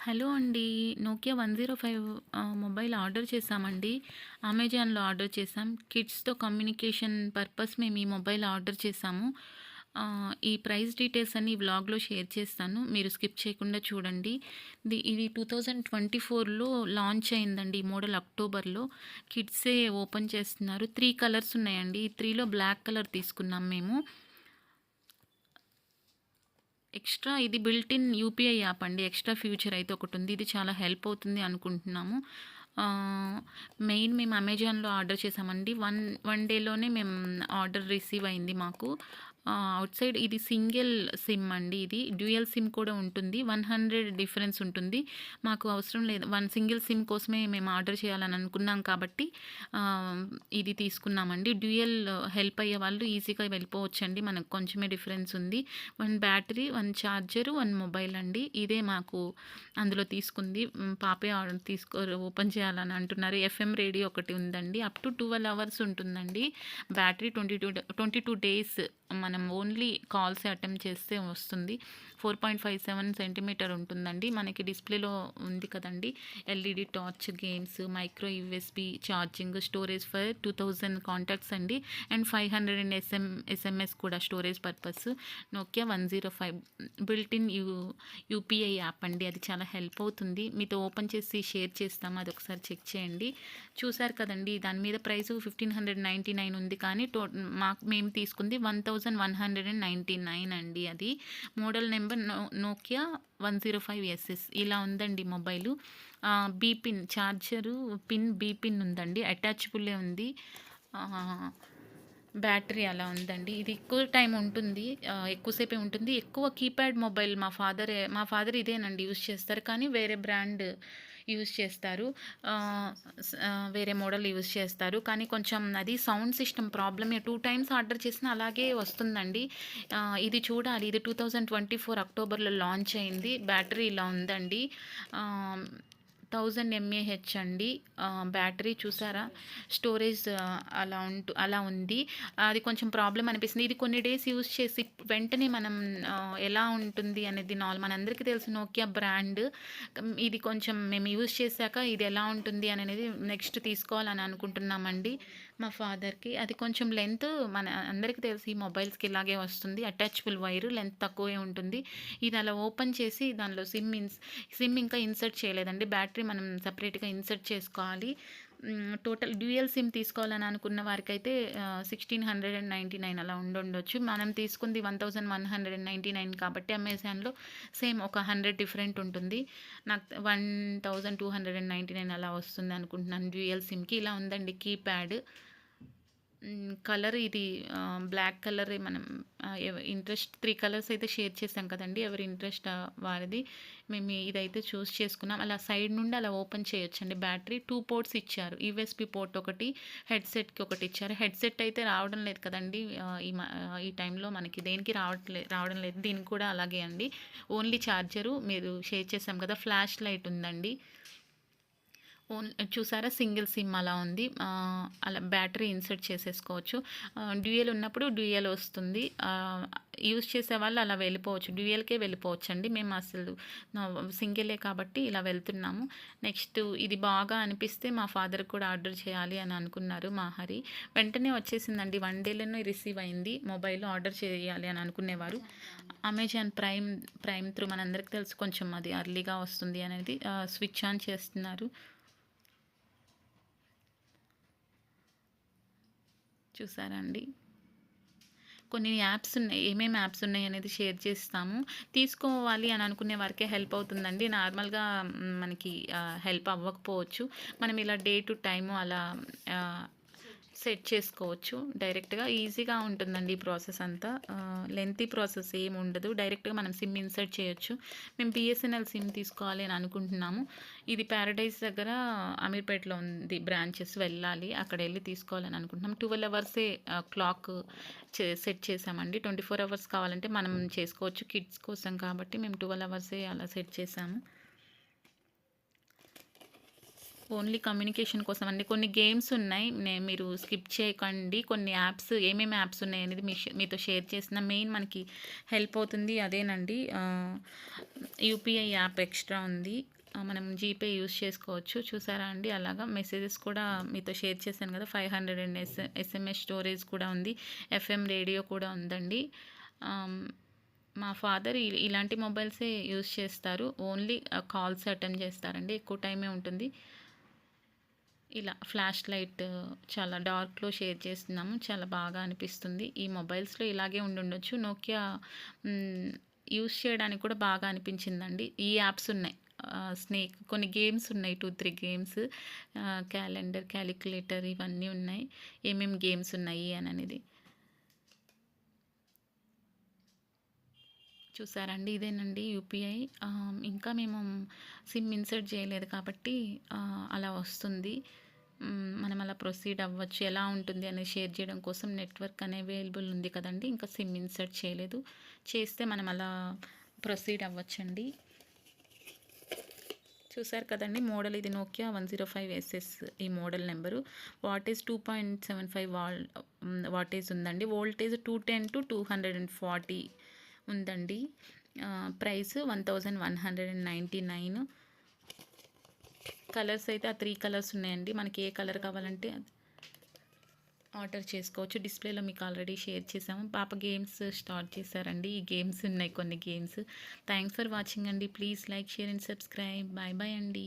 Hello అండి. Nokia 105 mobile order చేశామండి. అమెజాన్‌లో ఆర్డర్ చేశాం. కిడ్స్‌తో కమ్యూనికేషన్ పర్పస్ మేము ఈ మొబైల్ ఆర్డర్ చేశాము. ఈ ప్రైస్ డీటెయిల్స్ అన్నీ ఈ వ్లాగ్‌లో షేర్ చేస్తాను. మీరు స్కిప్ చేయకుండా చూడండి. ఇది 2024లో లాంచ్ అయిందండి. ఈ మోడల్ అక్టోబర్‌లో. కిడ్సే ఓపెన్ చేస్తున్నారు. 3 కలర్స్ ఉన్నాయండి. ఈ 3లో బ్లాక్ కలర్ తీసుకున్నాం మేము. ఎక్స్ట్రా ఇది బిల్ట్ ఇన్ యూపీఐ యాప్ అండి. ఎక్స్ట్రా ఫ్యూచర్ అయితే ఒకటుంది. ఇది చాలా హెల్ప్ అవుతుంది అనుకుంటున్నాము. మేము అమెజాన్‌లో ఆర్డర్ చేసామండి. వన్ డేలోనే మేము ఆర్డర్ రిసీవ్ అయింది మాకు. ఔట్ సైడ్ ఇది సింగిల్ సిమ్ అండి ఇది. డ్యూయల్ సిమ్ కూడా ఉంటుంది. 100 డిఫరెన్స్ ఉంటుంది. మాకు అవసరం లేదు. సింగిల్ సిమ్ కోసమే మేము ఆర్డర్ చేయాలని అనుకున్నాం కాబట్టి ఇది తీసుకున్నామండి. డ్యూయల్ హెల్ప్ అయ్యే వాళ్ళు ఈజీగా వెళ్ళిపోవచ్చండి. మనకు కొంచెమే డిఫరెన్స్ ఉంది. 1 బ్యాటరీ, 1 చార్జరు, 1 మొబైల్ అండి. ఇదే మాకు అందులో తీసుకుంది. పాపే ఓపెన్ చేయాలని అంటున్నారు. ఎఫ్ఎం రేడియో ఒకటి ఉందండి. అప్ టు 12 అవర్స్ ఉంటుందండి. బ్యాటరీ 22 డేస్ మనం ఓన్లీ కాల్సే అటెంప్ట్ చేస్తే వస్తుంది. 4.57 సెంటీమీటర్ ఉంటుందండి. మనకి డిస్ప్లేలో ఉంది కదండి. LED torch, games, micro USB charging, storage for 2000 contacts అండి. అండ్ 500 ఎస్ఎంఎస్ కూడా storage purpose. Nokia 105 built in UPI app అండి. అది చాలా హెల్ప్ అవుతుంది. మీతో ఓపెన్ చేసి షేర్ చేస్తాము. అది ఒకసారి చెక్ చేయండి. చూసారు కదండి, దాని మీద ప్రైస్ 1599 ఉంది. కానీ మేము తీసుకుంది 1199 అండి. అది మోడల్ నెంబర్ నోకియా 105SS. ఇలా ఉందండి mobile. B pin charger B pin ఉందండి. అటాచబుల్లే ఉంది. బ్యాటరీ అలా ఉందండి. ఇది ఎక్కువ టైం ఉంటుంది. ఎక్కువసేపే ఉంటుంది. ఎక్కువ కీప్యాడ్ మొబైల్ మా ఫాదర్ ఇదేనండి యూజ్ చేస్తారు. కానీ వేరే బ్రాండ్ యూజ్ చేస్తారు. వేరే మోడల్ యూజ్ చేస్తారు. కానీ కొంచెం అది సౌండ్ సిస్టమ్ ప్రాబ్లమే. 2 టైమ్స్ ఆర్డర్ చేసినా అలాగే వస్తుందండి. ఇది చూడాలి. ఇది 2024 అక్టోబర్లో లాంచ్ అయింది. బ్యాటరీ ఇలా ఉందండి. 1000 ఎంఏహెచ్ అండి. బ్యాటరీ చూసారా, స్టోరేజ్ అలా ఉంది. అది కొంచెం ప్రాబ్లం అనిపిస్తుంది. ఇది కొన్ని డేస్ యూజ్ చేసి వెంటనే మనం ఎలా ఉంటుంది అనేది మనందరికీ తెలుసు నోకియా బ్రాండ్. ఇది కొంచెం మేము యూజ్ చేశాక ఇది ఎలా ఉంటుంది అనేది నెక్స్ట్ తీసుకోవాలని అనుకుంటున్నామండి మా ఫాదర్కి. అది కొంచెం లెంత్ మన అందరికీ తెలిసి ఈ మొబైల్స్కి ఇలాగే వస్తుంది. అటాచబుల్ వైరు లెంత్ తక్కువే ఉంటుంది. ఇది అలా ఓపెన్ చేసి దానిలో సిమ్ ఇంకా ఇన్సర్ట్ చేయలేదండి. బ్యాటరీ మనం సపరేట్గా ఇన్సర్ట్ చేసుకోవాలి. టోటల్ డ్యూయల్ సిమ్ తీసుకోవాలని అనుకున్న వారికైతే 1699 అలా ఉండొచ్చు. మనం తీసుకుంది 1199 కాబట్టి అమెజాన్లో సేమ్ ఒక 100 డిఫరెంట్ ఉంటుంది. నాకు 1299 అలా వస్తుంది అనుకుంటున్నాను డ్యూయల్ సిమ్కి. ఇలా ఉందండి కీప్యాడ్. కలర్ ఇది బ్లాక్ కలర్. మనం ఇంట్రెస్ట్ 3 కలర్స్ అయితే షేర్ చేసాం కదండి. ఎవరి ఇంట్రెస్ట్ వారిది. మేము ఇదైతే చూస్ చేసుకున్నాం. అలా సైడ్ నుండి అలా ఓపెన్ చేయొచ్చండి. బ్యాటరీ 2 పోర్ట్స్ ఇచ్చారు. యూఎస్బి పోర్ట్ ఒకటి, హెడ్సెట్కి ఒకటి ఇచ్చారు. హెడ్సెట్ అయితే రావడం లేదు కదండి. ఈ టైంలో మనకి దేనికి రావడం లేదు. దీనికి కూడా అలాగే అండి. ఓన్లీ ఛార్జరు మీరు షేర్ చేసాం కదా, ఫ్లాష్ లైట్ ఉందండి. చూసారా, సింగిల్ సిమ్ అలా ఉంది. అలా బ్యాటరీ ఇన్సర్ట్ చేసేసుకోవచ్చు. డ్యూయల్ ఉన్నప్పుడు డ్యూయల్ వస్తుంది. యూజ్ చేసే వాళ్ళు అలా వెళ్ళిపోవచ్చు, డ్యూయల్కే వెళ్ళిపోవచ్చు అండి. మేము అసలు సింగిలే కాబట్టి ఇలా వెళ్తున్నాము. నెక్స్ట్ ఇది బాగా అనిపిస్తే మా ఫాదర్ కూడా ఆర్డర్ చేయాలి అని అనుకున్నారు మా హరి. వెంటనే వచ్చేసిందండి. 1 డేలోనే రిసీవ్ అయింది. మొబైల్ ఆర్డర్ చేయాలి అని అనుకునేవారు. అమెజాన్ ప్రైమ్ త్రూ మనందరికీ తెలుసు కొంచెం అది అర్లీగా వస్తుంది అనేది. స్విచ్ ఆన్ చేస్తున్నారు. చూసారా అండి, కొన్ని యాప్స్ ఉన్నాయి. ఏమేమి యాప్స్ ఉన్నాయి అనేది షేర్ చేస్తాము. తీసుకోవాలి అని అనుకునే వారికే హెల్ప్ అవుతుందండి. నార్మల్గా మనకి హెల్ప్ అవ్వకపోవచ్చు. మనం ఇలా డే టు టైము అలా సెట్ చేసుకోవచ్చు. డైరెక్ట్గా ఈజీగా ఉంటుందండి ఈ ప్రాసెస్ అంతా. లెంతీ ప్రాసెస్ ఏమి ఉండదు. డైరెక్ట్గా మనం సిమ్ ఇన్సర్ట్ చేయొచ్చు. మేము బిఎస్ఎన్ఎల్ సిమ్ తీసుకోవాలి అని అనుకుంటున్నాము. ఇది ప్యారడైజ్ దగ్గర అమీర్పేటలో ఉంది బ్రాంచెస్. వెళ్ళాలి, అక్కడ వెళ్ళి తీసుకోవాలని అనుకుంటున్నాం. 12 అవర్సే క్లాక్ సెట్ చేసామండి. 24 అవర్స్ కావాలంటే మనం చేసుకోవచ్చు. కిడ్స్ కోసం కాబట్టి మేము 12 అవర్సే అలా సెట్ చేసాము. ఓన్లీ కమ్యూనికేషన్ కోసం అండి. కొన్ని గేమ్స్ ఉన్నాయి, మీరు స్కిప్ చేయకండి. కొన్ని యాప్స్ ఏమేమి యాప్స్ ఉన్నాయి అనేది మీతో షేర్ చేసిన. మెయిన్ మనకి హెల్ప్ అవుతుంది అదేనండి. యూపీఐ యాప్ ఎక్స్ట్రా ఉంది. మనం జీపే యూస్ చేసుకోవచ్చు. చూసారా అండి? అలాగా మెసేజెస్ కూడా మీతో షేర్ చేశాను కదా! 500 ఎస్ఎంఎస్ స్టోరేజ్ కూడా ఉంది. ఎఫ్ఎం రేడియో కూడా ఉందండి. ఆహ్, మా ఫాదర్ ఇలాంటి మొబైల్సే యూజ్ చేస్తారు. ఓన్లీ కాల్స్ అటెండ్ చేస్తారండి. ఎక్కువ టైమే ఉంటుంది. ఇలా ఫ్లాష్ లైట్ చాలా డార్క్‌లో షేర్ చేస్తున్నాము. చాలా బాగా అనిపిస్తుంది. ఈ మొబైల్స్‌లో ఇలాగే ఉండుండొచ్చు. నోకియా హ్మ్, యూజ్ చేయడానికి కూడా బాగా అనిపించిందండి. ఈ యాప్స్ ఉన్నాయి. స్నేక్ కొన్ని గేమ్స్ ఉన్నాయి. 2, 3 గేమ్స్ క్యాలెండర్, కాలిక్యులేటర్ ఇవన్నీ ఉన్నాయి. ఏమేమి గేమ్స్ ఉన్నాయి అననేది. చూసారండి? ఇదేనండి యూపీఐ. ఇంకా మేము సిమ్ ఇన్సర్ట్ చేయలేదు కాబట్టి అలా వస్తుంది. మనం అలా ప్రొసీడ్ అవ్వచ్చు. ఎలా ఉంటుంది అనేది షేర్ చేయడం కోసం నెట్వర్క్ అవైలబుల్ ఉంది కదండీ! ఇంకా సిమ్ ఇన్సర్ట్ చేయలేదు. చేస్తే మనం అలా ప్రొసీడ్ అవ్వచ్చండి. చూసారు కదండీ! మోడల్ ఇది నోకియా 105 ఎస్ఎస్ ఈ మోడల్ నెంబరు. వాటేజ్ 2.75 వాటేజ్ ఉందండి. వోల్టేజ్ 210-240 ఉందండి. ప్రైస్ 1199. కలర్స్ అయితే ఆ 3 కలర్స్ ఉన్నాయండి. మనకి ఏ కలర్ కావాలంటే ఆర్డర్ చేసుకోవచ్చు. డిస్ప్లేలో మీకు ఆల్రెడీ షేర్ చేసాము. పాప గేమ్స్ స్టార్ట్ చేశారండి. ఈ గేమ్స్ ఉన్నాయి కొన్ని గేమ్స్. థ్యాంక్స్ ఫర్ వాచింగ్ అండి. Please like, share and subscribe. Bye bye అండి.